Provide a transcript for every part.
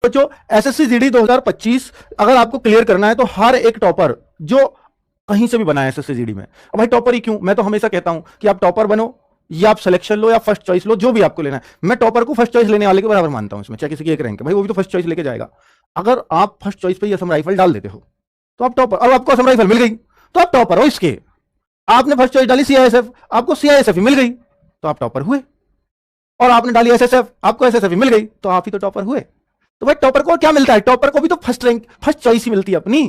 बच्चों SSC GD 2025 अगर आपको क्लियर करना है तो हर एक टॉपर जो कहीं से भी बना है एसएससी जीडी में, अब भाई टॉपर ही क्यों, मैं तो हमेशा कहता हूं कि आप टॉपर बनो या आप सिलेक्शन लो या फर्स्ट चॉइस लो, जो भी आपको लेना है। मैं टॉपर को फर्स्ट चॉइस लेने वाले के बराबर मानता हूं इसमें, चाहे किसी की एक रैंक है भाई वो भी तो फर्स्ट चॉइस लेके जाएगा। अगर आप फर्स्ट चॉइस पे असम राइफल डाल देते हो तो आप टॉपर, अब आपको असम राइफल मिल गई तो आप टॉपर हो इसके। आपने फर्स्ट चॉइस डाली सीआईएसएफ, आपको सीआईएसएफ ही मिल गई तो आप टॉपर हुए, और आपने डाली एसएसएफ, आपको एसएसएफ ही मिल गई तो आप ही तो टॉपर हुए। तो भाई टॉपर को क्या मिलता है, टॉपर को भी तो फर्स्ट रैंक फर्स्ट चॉइस ही मिलती है अपनी।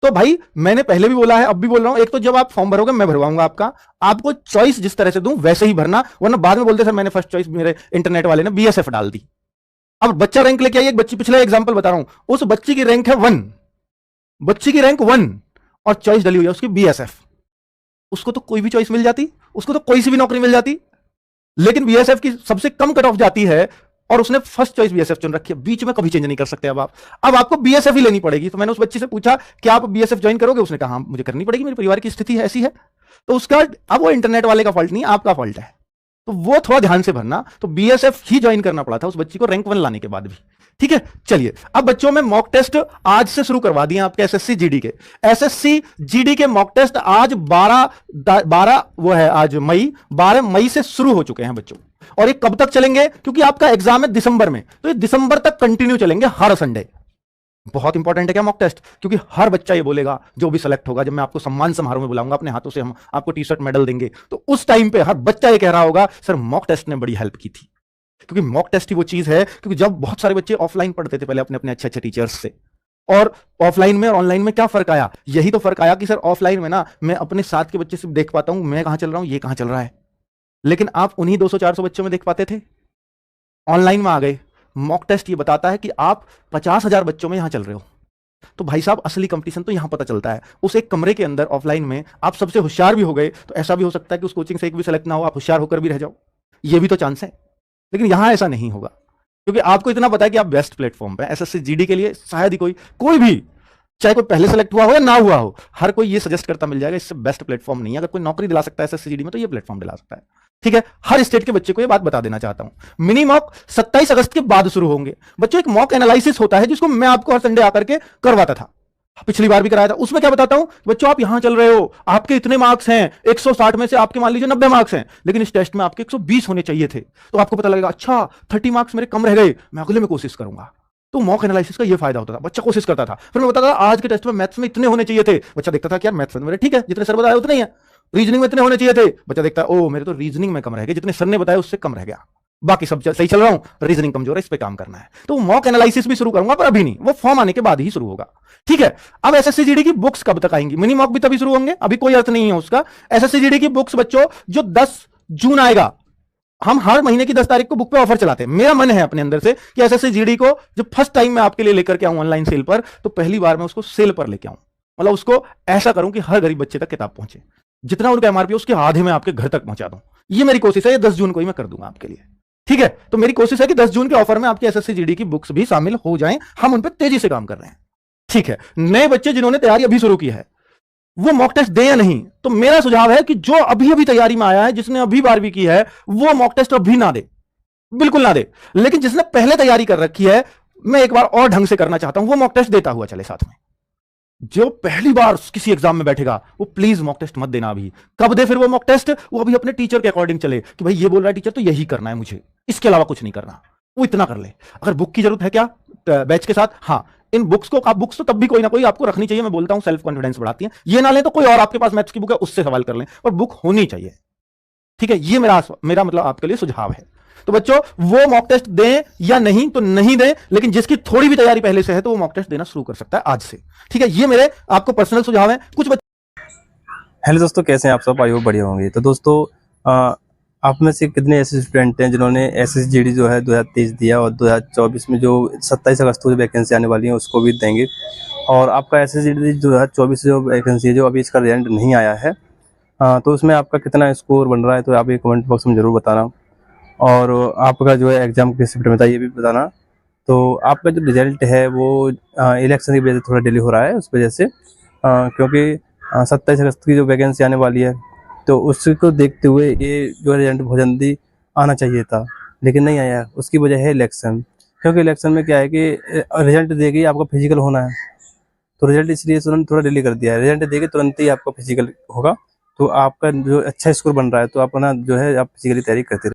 तो भाई मैंने पहले भी बोला है अब भी बोल रहा हूं, एक तो जब आप फॉर्म भरोगे मैं भरवाऊंगा आपका, आपको चॉइस जिस तरह से दूं वैसे ही भरना, वरना बाद में बोलते सर मैंने फर्स्ट चॉइस मेरे इंटरनेट वाले ने बीएसएफ डाल दी। अब बच्चा रैंक लेके आई, एक बच्ची, पिछला एग्जांपल बता रहा हूं, उस बच्ची की रैंक है 1, बच्ची की रैंक 1 और चॉइस डली हुई है उसकी बीएसएफ, उसको तो कोई भी चॉइस मिल जाती, उसको तो कोई सी भी नौकरी मिल जाती, लेकिन बीएसएफ की सबसे कम कट ऑफ जाती है और उसने फर्स्ट चॉइस बीएसएफ चुन रखी है, बीच में कभी चेंज नहीं कर सकते। अब आपको बीएसएफ ही लेनी पड़ेगी। तो मैंने उस बच्ची से पूछा कि आप बीएसएफ ज्वाइन करोगे, उसने कहा हाँ मुझे करनी पड़ेगी, मेरे परिवार की स्थिति है ऐसी है। तो उसका अब वो इंटरनेट वाले का फॉल्ट नहीं, आपका फॉल्ट है, तो वो थोड़ा ध्यान से भरना। तो बीएसएफ ही ज्वाइन करना पड़ा था उस बच्ची को रैंक 1 लाने के बाद भी। ठीक है, चलिए अब बच्चों में मॉक टेस्ट आज से शुरू करवा दिए आपके एसएससी जीडी के। एसएससी जीडी के मॉक टेस्ट आज 12 वो है आज मई, 12 मई से शुरू हो चुके हैं बच्चों। और ये कब तक चलेंगे, क्योंकि आपका एग्जाम है दिसंबर में, तो ये दिसंबर तक कंटिन्यू चलेंगे हर संडे। बहुत इंपॉर्टेंट है क्या मॉक टेस्ट, क्योंकि हर बच्चा ये बोलेगा जो भी सिलेक्ट होगा, जब मैं आपको सम्मान समारोह में बुलाऊंगा अपने हाथों से हम आपको टी शर्ट मेडल देंगे, तो उस टाइम पे हर बच्चा ये कह रहा होगा सर मॉक टेस्ट ने बड़ी हेल्प की थी। क्योंकि मॉक टेस्ट ही वो चीज है, क्योंकि जब बहुत सारे बच्चे ऑफलाइन पढ़ते थे पहले अपने अपने अच्छे अच्छे टीचर्स से, और ऑफलाइन में और ऑनलाइन में क्या फर्क आया, यही तो फर्क आया कि सर ऑफलाइन में ना मैं अपने साथ के बच्चे से देख पाता हूं मैं कहां चल रहा हूं ये कहां चल रहा है, लेकिन आप उन्हीं 200-400 बच्चों में देख पाते थे। ऑनलाइन में आ गए, मॉक टेस्ट ये बताता है कि आप 50,000 बच्चों में यहां चल रहे हो। तो भाई साहब असली कंपटीशन तो यहां पता चलता है, उस एक कमरे के अंदर ऑफलाइन में आप सबसे होशियार भी हो गए तो ऐसा भी हो सकता है कि उस कोचिंग से एक भी सेलेक्ट ना हो, आप होशियार होकर भी रह जाओ, ये भी तो चांस है। लेकिन यहां ऐसा नहीं होगा, क्योंकि आपको इतना पता है कि आप बेस्ट प्लेटफॉर्म पे एसएससी जीडी के लिए शायद ही कोई भी, चाहे कोई पहले सेलेक्ट हुआ हो या ना हुआ हो, हर कोई ये सजेस्ट करता मिल जाएगा इससे बेस्ट प्लेटफॉर्म नहीं है। अगर कोई नौकरी दिला सकता है एसएससी जीडी में तो ये प्लेटफॉर्म दिला सकता है। ठीक है, हर स्टेट के बच्चे को ये बात बता देना चाहता हूं। मिनी मॉक 27 अगस्त के बाद शुरू होंगे बच्चों। एक मॉक एनालिसिस होता है जिसको मैं आपको हर संडे आकर के करवाता था, पिछली बार भी कराया था। उसमें क्या बताता हूं, बच्चों आप यहां चल रहे हो, आपके इतने मार्क्स हैं, 160 में से आपके मान लीजिए 90 मार्क्स हैं, लेकिन इस टेस्ट में आपके 120 होने चाहिए थे। तो आपको पता लगेगा अच्छा 30 मार्क्स मेरे कम रह गए, मैं अगले में कोशिश करूंगा। तो मॉक एनालिसिस का ये फायदा होता था, बच्चा कोशिश करता था। फिर मैं बताता था आज के टेस्ट में मैथ्स में इतने होने चाहिए थे, बच्चा देखता था कि यार मैथ्स में मेरे ठीक है, जितने सर बताए उतने ही है। रीजनिंग में इतने होने चाहिए थे, बच्चा देखता है ओ मेरे तो रीजनिंग में कम रह गए, जितने सर ने बताया उससे कम रह गया, बाकी सब सही चल रहा हूं, रीजनिंग कमजोर है, इस पे काम करना है। तो मॉक एनालिसिस भी शुरू करूंगा, पर अभी नहीं, वो फॉर्म आने के बाद ही शुरू होगा। ठीक है, अब एसएससी जीडी की बुक्स कब तक आएंगी, मिनी मॉक भी तभी शुरू होंगे, अभी कोई अर्थ नहीं है उसका। एसएससी जीडी की बुक्स बच्चों जो 10 जून आएगा, हम हर महीने की 10 तारीख को बुक पे ऑफर चलाते हैं। मेरा मन है अपने अंदर से कि एसएससी जीडी को जब फर्स्ट टाइम मैं आपके लिए लेकर के आऊं ऑनलाइन सेल पर, तो पहली बार मैं उसको सेल पर लेके आऊं, मतलब उसको ऐसा करूं कि हर गरीब बच्चे तक किताब पहुंचे, जितना उनका एमआरपी उसके आधे में आपके घर तक पहुंचा दूं। ये मेरी कोशिश है, ये 10 जून को ही मैं कर दूंगा आपके लिए। ठीक है, तो मेरी कोशिश है कि 10 जून के ऑफर में आपकी एसएससी जीडी की बुक्स भी शामिल हो जाएं, हम उन पर तेजी से काम कर रहे हैं। ठीक है, नए बच्चे जिन्होंने तैयारी अभी शुरू की है वो मॉक टेस्ट दें या नहीं, तो मेरा सुझाव है कि जो अभी अभी तैयारी में आया है, जिसने अभी 12वीं की है, वो मॉक टेस्ट अभी ना दे, बिल्कुल ना दे। लेकिन जिसने पहले तैयारी कर रखी है, मैं एक बार और ढंग से करना चाहता हूं, वो मॉक टेस्ट देता हुआ चले साथ में। जो पहली बार किसी एग्जाम में बैठेगा वो प्लीज मॉक टेस्ट मत देना अभी। कब दे फिर वो मॉक टेस्ट, वो अभी अपने टीचर के अकॉर्डिंग चले कि भाई ये बोल रहा है टीचर तो यही करना है मुझे, इसके अलावा कुछ नहीं करना, वो इतना कर ले। अगर बुक की जरूरत है क्या बैच के साथ, हाँ इन बुक्स को आप, बुक्स तो तब भी कोई ना कोई आपको रखनी चाहिए, मैं बोलता हूं सेल्फ कॉन्फिडेंस बढ़ाती है। ये ना ले तो कोई और आपके पास मैथ्स की बुक है उससे सवाल कर लें, और बुक होनी चाहिए। ठीक है, ये मेरा मतलब आपके लिए सुझाव है। तो बच्चों वो मॉक टेस्ट दें या नहीं तो नहीं दें, लेकिन जिसकी थोड़ी भी तैयारी पहले से है तो वो मॉक टेस्ट देना शुरू कर सकता है आज से। ठीक है, ये मेरे आपको पर्सनल सुझाव है। कुछ हेलो दोस्तों, कैसे हैं आप सब? आई होप बढ़िया होंगे। तो दोस्तों आप में से कितने ऐसे स्टूडेंट हैं जिन्होंने एसएससी जीडी जो है 2023 दिया और 2024 में जो 27 अगस्त को जो वैकेंसी आने वाली है उसको भी देंगे, और आपका एसएससी जीडी 2024 जो वैकेंसी है जो अभी इसका रिजल्ट नहीं आया है, तो उसमें आपका कितना स्कोर बन रहा है, तो आप ये कमेंट बॉक्स में ज़रूर बताना। और आपका जो है एग्ज़ाम किस शिफ्ट में था ये भी बताना। तो आपका जो रिजल्ट है वो इलेक्शन की वजह से थोड़ा डिले हो रहा है, उस वजह से क्योंकि 27 अगस्त की जो वैकेंसी आने वाली है तो उसको देखते हुए ये जो रिजल्ट बहुत जल्दी आना चाहिए था, लेकिन नहीं आया। उसकी वजह है इलेक्शन, क्योंकि इलेक्शन में क्या है कि रिजल्ट देके ही आपका फिजिकल होना है, तो रिजल्ट इसलिए तुरंत थोड़ा डिले कर दिया है। रिजल्ट देके तुरंत ही आपका फिजिकल होगा, तो आपका जो अच्छा स्कोर बन रहा है तो अपना जो है आप फिजिकली तैयारी करते रहिए।